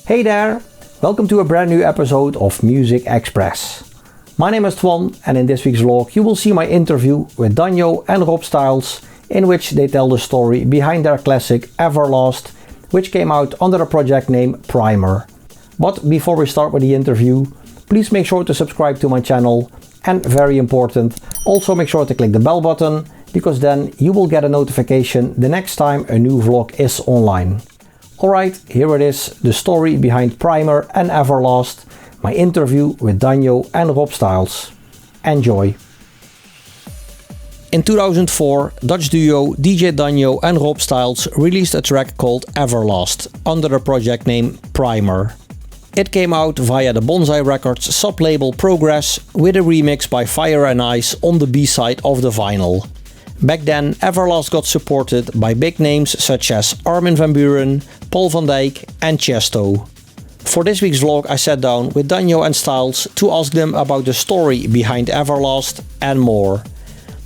Hey there, welcome to a brand new episode of Muzikxpress. My name is Twan and in this week's vlog you will see my interview with Danjo and Rob Styles, in which they tell the story behind their classic Everlast, which came out under the project name Primer. But before we start with the interview, please make sure to subscribe to my channel, and very important, also make sure to click the bell button, because then you will get a notification the next time a new vlog is online. Alright, here it is, the story behind Primer and Everlast, my interview with Danjo and Rob Styles. Enjoy! In 2004, Dutch duo DJ Danjo and Rob Styles released a track called Everlast under the project name Primer. It came out via the Bonzai Records sub-label Progress with a remix by Fire and Ice on the B-side of the vinyl. Back then, Everlast got supported by big names such as Armin van Buuren, Paul van Dyk and Tiësto. For this week's vlog I sat down with Danjo and Styles to ask them about the story behind Everlast and more.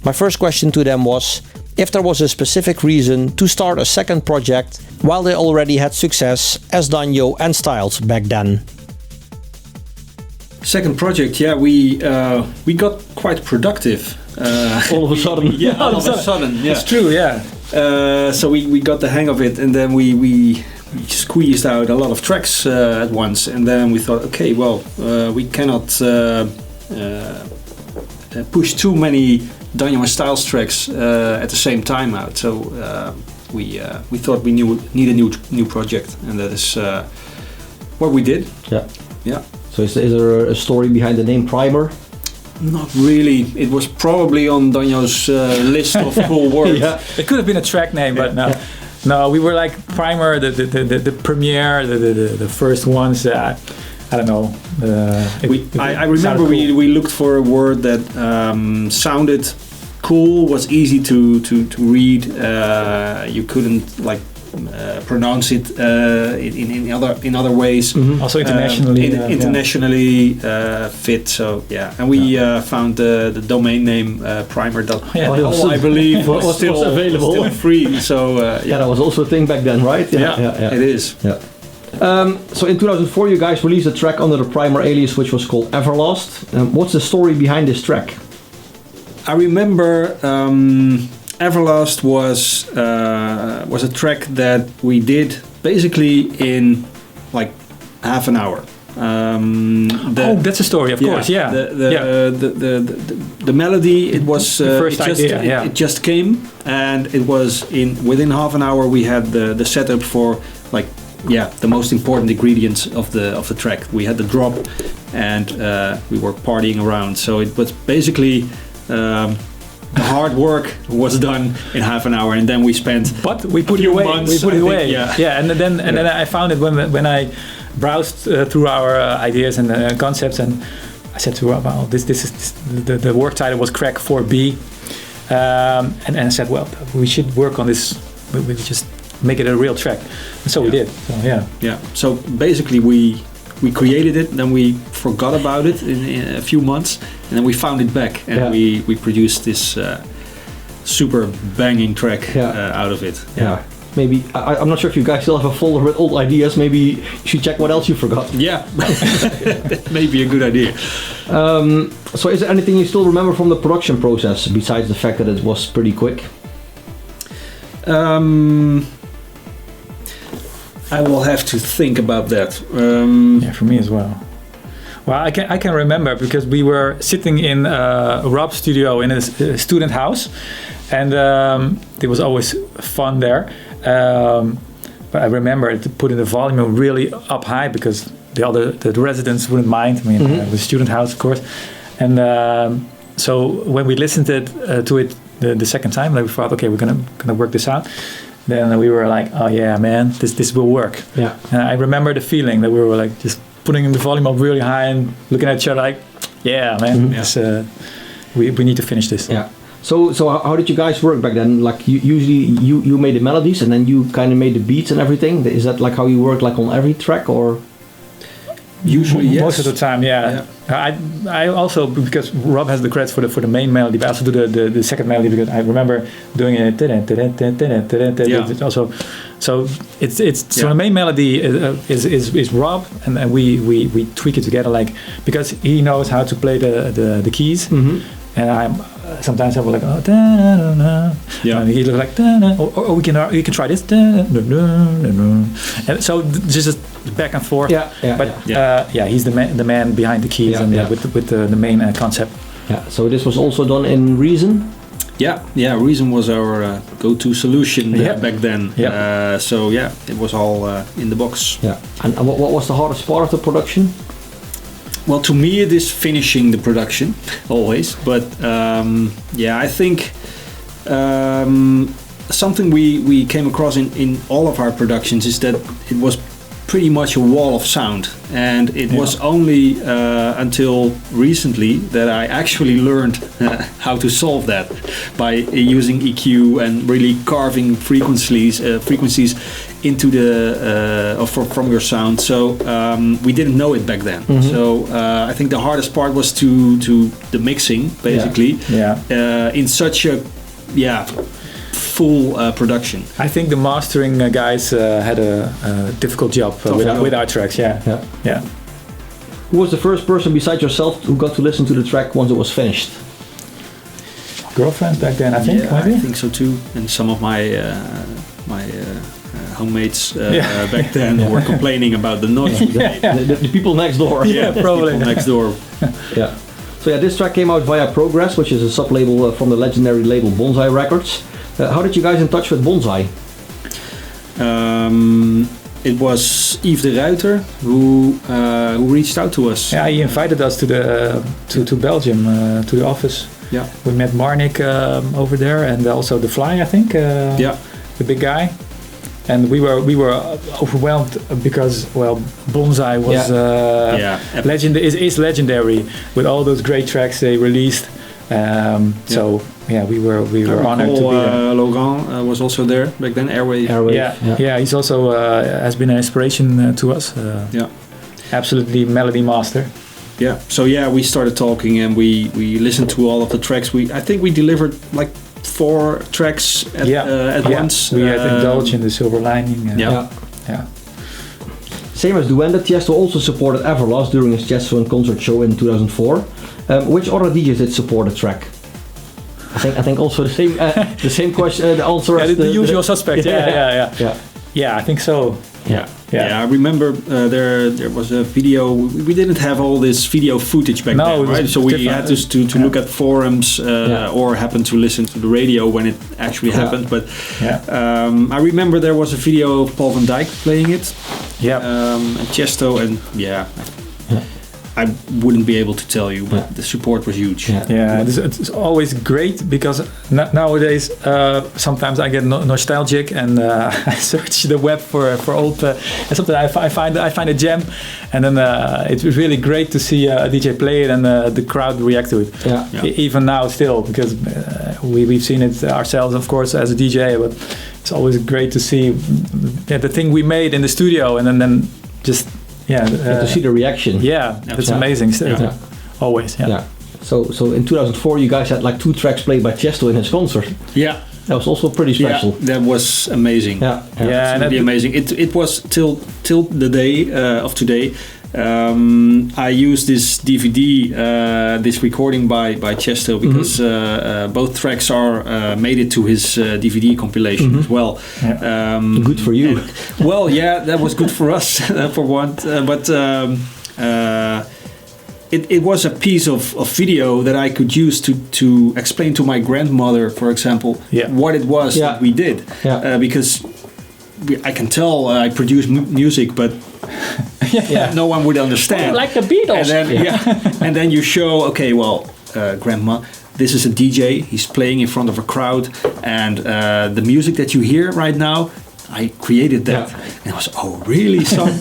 My first question to them was if there was a specific reason to start a second project while they already had success as Danjo and Styles back then. Second project, yeah, we got quite productive. All of a sudden. Yeah, all of a sudden, yeah. It's true, yeah. So we got the hang of it, and then we squeezed out a lot of tracks at once, and then we thought, okay, well, we cannot push too many Danjo and Styles tracks at the same time out. So we thought we need a new project, and that is what we did. Yeah. Yeah. So is there a story behind the name Primer? Not really. It was probably on Danjo's list of cool words. Yeah. It could have been a track name, but no. Yeah. No, we were like Primer, the premiere, the first ones. I don't know. I remember cool. we looked for a word that sounded cool, was easy to read. You couldn't like pronounce it in other ways. Mm-hmm. Also internationally, fit. So yeah, and we found the domain name primer.com. I believe was still available, still free. So that was also a thing back then, right? Yeah, it is. Yeah. So in 2004 you guys released a track under the Primer alias which was called Everlast. What's the story behind this track? I remember Everlast was a track that we did basically in like half an hour. That's a story, of course. Yeah. The melody, it was the first idea. It just came, and it was within half an hour we had the setup for like the most important ingredients of the track. We had the drop, and we were partying around. So it was basically. The hard work was done in half an hour, and then we spent. But we put it away. Months, we put it away. Yeah. And then I found it when I browsed through our ideas and concepts, and I said to Rob, "Well, this is the work title was Crack 4B," and I said, "Well, we should work on this. We just make it a real track," and so we did. So yeah. So basically, we created it, then we forgot about it in a few months, and then we found it back, and we produced this super banging track out of it. Yeah. Maybe, I'm not sure if you guys still have a folder with old ideas, maybe you should check what else you forgot. Yeah, that may be a good idea. So is there anything you still remember from the production process, besides the fact that it was pretty quick? I will have to think about that. For me as well. Well, I can remember because we were sitting in Rob's studio in a student house, and it was always fun there. But I remember putting the volume really up high because the residents wouldn't mind. I mean, it was a student house, of course. And so when we listened to it the second time, like we thought, okay, we're gonna work this out. Then we were like, oh yeah, man, this will work. Yeah. And I remember the feeling that we were like just putting the volume up really high and looking at each other like, yeah, man, we need to finish this. Yeah. So how did you guys work back then? Like usually you made the melodies and then you kind of made the beats and everything. Is that like how you work like on every track or? Usually, yes. Most of the time, yeah. I also, because Rob has the credits for the main melody, but I also do the second melody because I remember doing it. Also, so it's so the main melody is Rob, and we tweak it together, like, because he knows how to play the keys, and I'm sometimes I will like and he looks like or we can try this, and so just back and forth. He's the man behind the keys with the main concept. So this was also done in Reason. Reason was our go-to solution back then. So it was all in the box. And what was the hardest part of the production? Well, to me it is finishing the production always, but I think something we came across in all of our productions is that it was pretty much a wall of sound, and it was only until recently that I actually learned how to solve that by using EQ and really carving frequencies into from your sound. So we didn't know it back then. So I think the hardest part was to the mixing, basically, in such a full production. I think the mastering guys had a difficult job with our tracks. Who was the first person besides yourself who got to listen to the track once it was finished? Girlfriend back then, I think. Maybe? I think so too. And some of my homemates back then were complaining about the noise. The people next door. Probably. People next door. So this track came out via Progress, which is a sub-label from the legendary label Bonzai Records. How did you guys in touch with Bonzai? It was Yves de Ruiter who reached out to us. Yeah, he invited us to Belgium, to the office. Yeah, we met Marnik over there, and also the Fly, I think. The big guy. And we were overwhelmed because Bonzai was is legendary with all those great tracks they released. So we were honored to be there. Laurent was also there back then. Airwave. He's also has been an inspiration to us. Absolutely melody master. So we started talking and we listened to all of the tracks. I think we delivered like 4 tracks at once. We had Indulge in the Silver Lining. Same as Dyk and Tiësto also supported Everlast during his Tiësto In Concert show in 2004. Which other DJs did support the track? I think also the same question. The answer as the usual suspect. Yeah, I think so. I remember there was a video. We didn't have all this video footage back then, right? So we had to look at forums or happen to listen to the radio when it actually happened. But I remember there was a video of Paul van Dyk playing it. And Tiësto, and I wouldn't be able to tell you, but the support was huge. It's always great because nowadays sometimes I get nostalgic and I search the web for old and sometimes I find a gem, and then it's really great to see a DJ play it and the crowd react to it. Even now still, because we've seen it ourselves, of course, as a DJ, but it's always great to see the thing we made in the studio and then just to see the reaction. That's amazing. Always. So in 2004 you guys had like 2 tracks played by Tiësto in his concert. That was also pretty special. That was amazing. And really amazing. It was till the day of today. I used this DVD, this recording by Tiësto, because both tracks are made it to his DVD compilation as well. Good for you. That was good for us for one. But it was a piece of video that I could use to explain to my grandmother, for example, what it was that we did. Because I can tell I produce music, but no one would understand. Like the Beatles. And then you show, grandma, this is a DJ. He's playing in front of a crowd, and the music that you hear right now, I created that. And I was, really, son?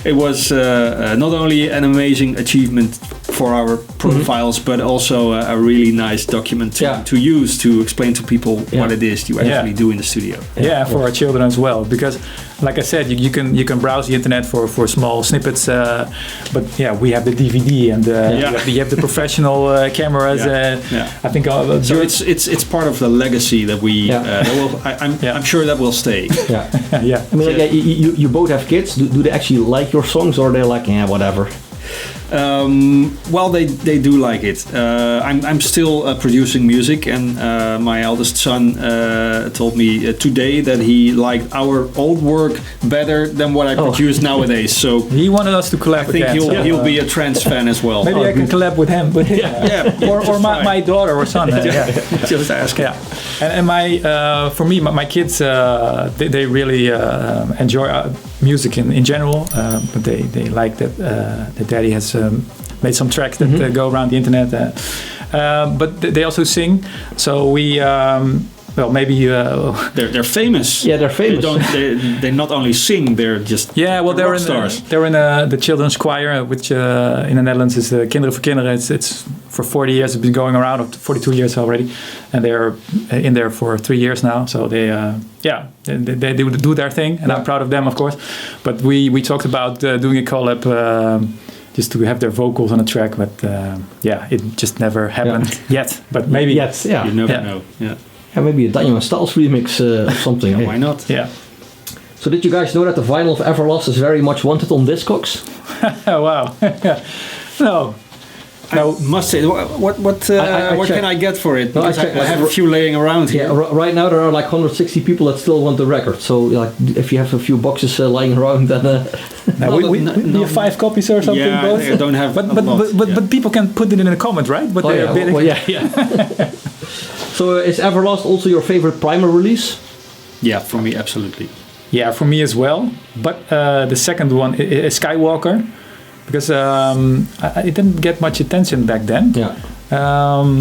It was not only an amazing achievement for our profiles, but also a really nice document to use to explain to people what it is you actually do in the studio. Yeah, for our children as well, because like I said, you can browse the internet for small snippets, but we have the DVD and you have the professional cameras. I think so. It's part of the legacy that we. I'm sure that will stay. I mean, you both have kids. Do they actually like your songs, or they're like, whatever? Well, they do like it. I'm still producing music, and my eldest son told me today that he liked our old work better than what I produce nowadays. So he wanted us to collab. I think he'll be a trance fan as well. Maybe I can collab with him. Or my daughter or son. Just ask. Yeah, and my for me, my kids they really enjoy music in general, but they like that the daddy has made some tracks that go around the internet, but they also sing, so we maybe they're famous. Yeah, they're famous. They not only sing, they're just they're in stars. They're in the children's choir, which in the Netherlands is Kinderen voor Kinderen. It's for 40 years. It's been going around, up to 42 years already, and they're in there for 3 years now. So they do their thing, and I'm proud of them, of course. But we talked about doing a collab. Just to have their vocals on a track, but it just never happened yet. But maybe you never know. And maybe a Danjo Styles remix or something. Why not? Yeah. So did you guys know that the vinyl of Everlast is very much wanted on Discogs? Wow. No. I must say, what can I get for it? Because I have a few laying around here. Yeah, right now there are like 160 people that still want the record. So like, if you have a few boxes lying around, then we have 5 copies or something. Yeah, both. I don't have. But people can put it in a comment, right? But they are bidding. Well, So is Everlast also your favorite primer release? Yeah, for me, absolutely. Yeah, for me as well. But the second one is Skywalker. Because it didn't get much attention back then. Yeah.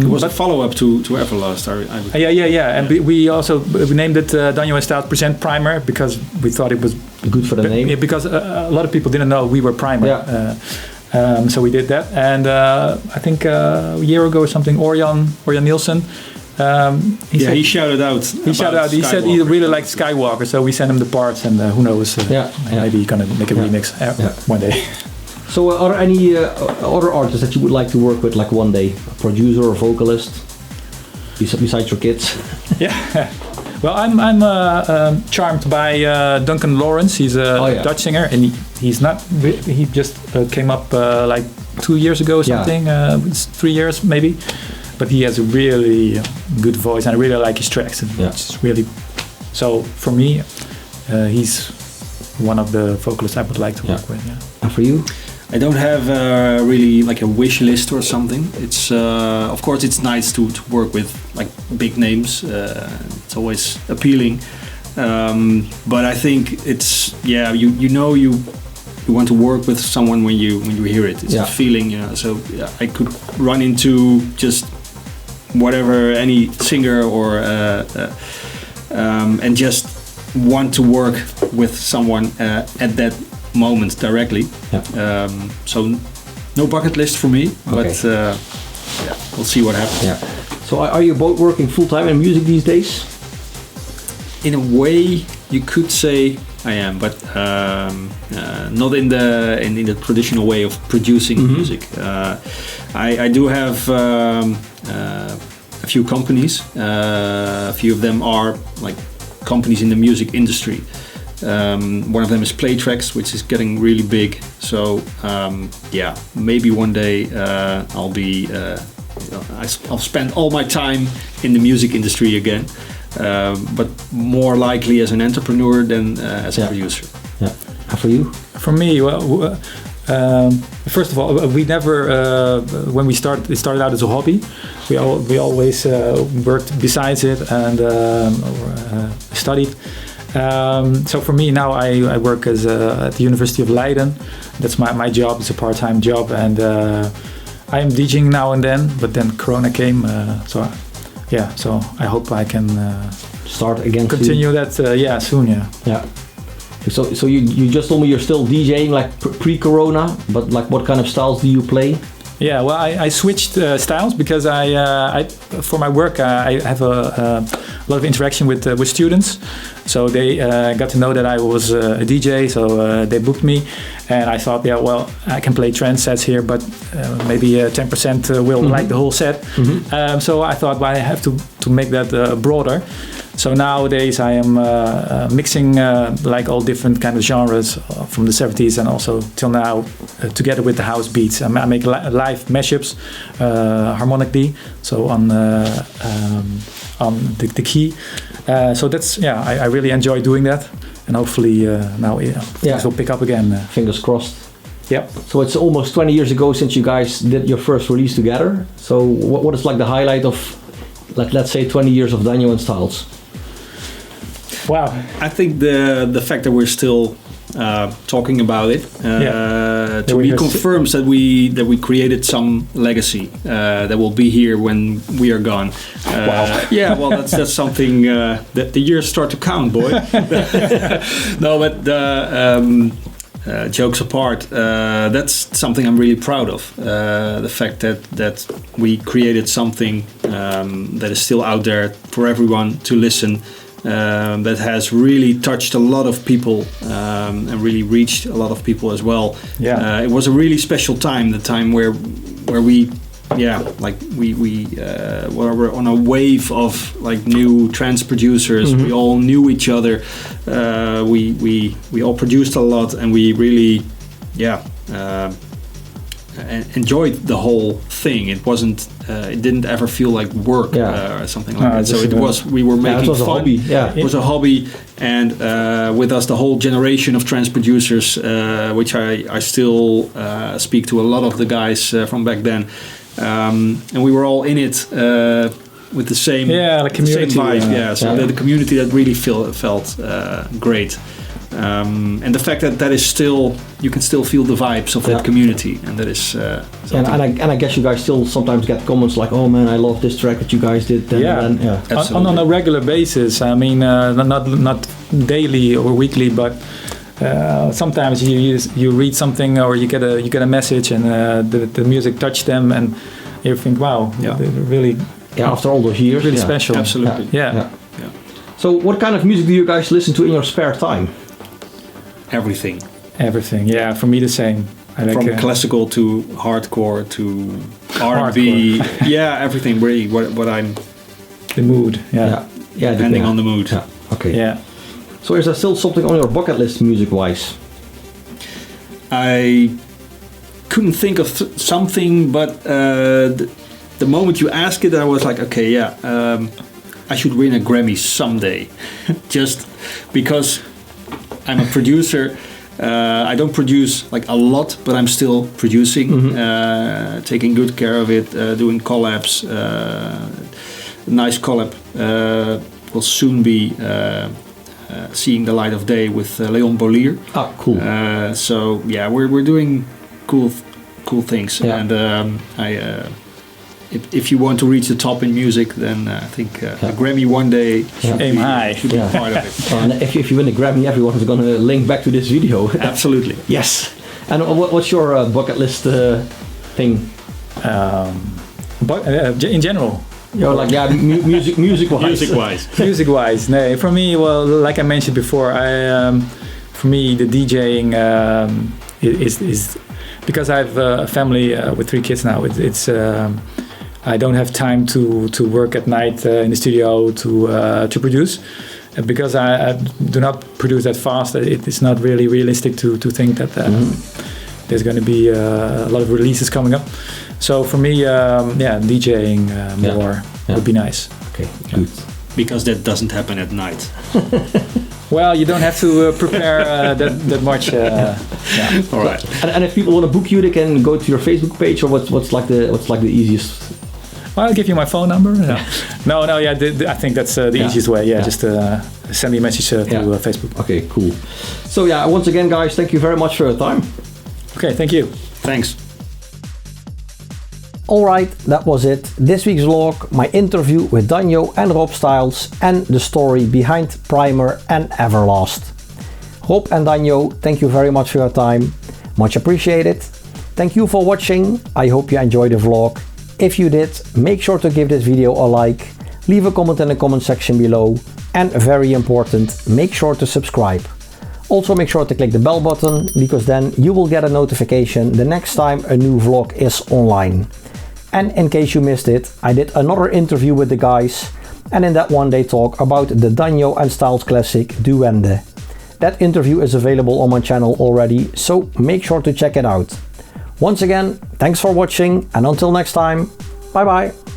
It was a follow-up to Everlast. And we named it Danjo Styles Present Primer because we thought it was good for the name. Because a lot of people didn't know we were Primer. Yeah. So we did that, and I think a year ago or something, Orjan Nielsen. He shouted out. He said he really liked Skywalker, so we sent him the parts, and who knows? Maybe he's gonna make a remix one day. So are there any other artists that you would like to work with, like one day? A producer or vocalist, besides your kids? Yeah. Well, I'm charmed by Duncan Lawrence. He's a Dutch singer, and he just came up like 2 years ago or something. It's 3 years maybe. But he has a really good voice, and I really like his tracks. It's really so for me. He's one of the vocalists I would like to work with. Yeah. And for you? I don't have really like a wish list or something. It's of course it's nice to work with like big names. It's always appealing, but I think it's you want to work with someone when you hear it. It's a feeling, So I could run into just whatever, any singer or and just want to work with someone at that moment directly. So no bucket list for me, but we'll see what happens. So are you both working full time in music these days? In a way, you could say I am, but not in the traditional way of producing music. I do have a few companies. A few of them are like companies in the music industry. One of them is Playtracks, which is getting really big. So maybe one day I'll spend all my time in the music industry again, but more likely as an entrepreneur than as a producer. Yeah. And for you? For me, first of all, we never when it started out as a hobby. We always worked besides it and studied. So for me now, I work at the University of Leiden. That's my job. It's a part-time job, and I am DJing now and then. But then Corona came, so I hope I can start again. Continue that, soon. Yeah. So you just told me you're still DJing like pre-Corona, but like what kind of styles do you play? Yeah, well, I switched styles because I for my work I have a lot of interaction with students, so they got to know that I was a DJ, so they booked me, and I thought, yeah, well, I can play trance sets here, but maybe 10% will like the whole set. So I thought, well, I have to make that broader. So nowadays I am mixing like all different kind of genres from the 70s and also till now, together with the house beats. I make live mashups harmonically, so on the key. So that's I really enjoy doing that, and hopefully now things will pick up again. Fingers crossed. Yeah. So it's almost 20 years ago since you guys did your first release together. So what is like the highlight of, like, let's say 20 years of Danjo and Styles? Wow. I think the fact that we're still talking about it to me confirms that we created some legacy that will be here when we are gone. Wow. Yeah, well, that's something that the years start to count, boy. No, but jokes apart, that's something I'm really proud of. The fact that we created something that is still out there for everyone to listen. That has really touched a lot of people and really reached a lot of people as well. Yeah. It was a really special time, the time where we were on a wave of like new trance producers. We all knew each other. We all produced a lot, and we really enjoyed the whole thing. It wasn't. It didn't ever feel like work or something like that. So it was. We were making it was fun. A hobby. Yeah, it was a hobby, and with us, the whole generation of trance producers, which I still speak to a lot of the guys from back then, and we were all in it with the same the community, same vibe. So the community that really felt great. And the fact that is still, you can still feel the vibes of that community, and that is and I guess you guys still sometimes get comments like, oh man, I love this track that you guys did. On a regular basis. I mean, not daily or weekly, but sometimes you read something or you get a message, and the music touched them, and you think, wow, really. Yeah, after all those years, really special. Absolutely. Yeah. So, what kind of music do you guys listen to in your spare time? Everything. Yeah, for me the same. I like from classical to hardcore to R&B. Yeah, everything really. What I'm. The mood. Yeah. Depending on the mood. Yeah. Okay. Yeah. So is there still something on your bucket list music-wise? I couldn't think of something, but the moment you ask it, I was like, okay, I should win a Grammy someday, just because I'm a producer. I don't produce like a lot, but I'm still producing, taking good care of it, doing collabs. Nice collab will soon be seeing the light of day with Leon Bolier. Ah, cool. So yeah, we're doing cool things, and if you want to reach the top in music, then I think a Grammy one day should aim high. Should be part of it. And if you win a Grammy, everyone is going to link back to this video. Absolutely. Yes. And what's your bucket list thing? In general. You're like music-wise. Music-wise, no. For me, well, like I mentioned before, for me the DJing is because I have a family with 3 kids now. It's I don't have time to work at night in the studio to produce, because I do not produce that fast. It's not really realistic to think that there's going to be a lot of releases coming up. So for me, DJing more would be nice. Okay, good. Because that doesn't happen at night. Well, you don't have to prepare that much. All right. And if people want to book you, they can go to your Facebook page, or what's like the easiest. Well, I'll give you my phone number. No. I think that's the easiest way. Just send me a message to Facebook. Okay, cool. So once again, guys, thank you very much for your time. Okay, thank you. Thanks. Alright, that was it. This week's vlog, my interview with Danjo and Rob Styles, and the story behind Primer and Everlast. Rob and Danjo, thank you very much for your time. Much appreciated. Thank you for watching. I hope you enjoyed the vlog. If you did, make sure to give this video a like, leave a comment in the comment section below, and very important, make sure to subscribe. Also make sure to click the bell button, because then you will get a notification the next time a new vlog is online. And in case you missed it, I did another interview with the guys, and in that one they talk about the Danjo and Styles classic Duende. That interview is available on my channel already, so make sure to check it out. Once again, thanks for watching, and until next time, bye bye!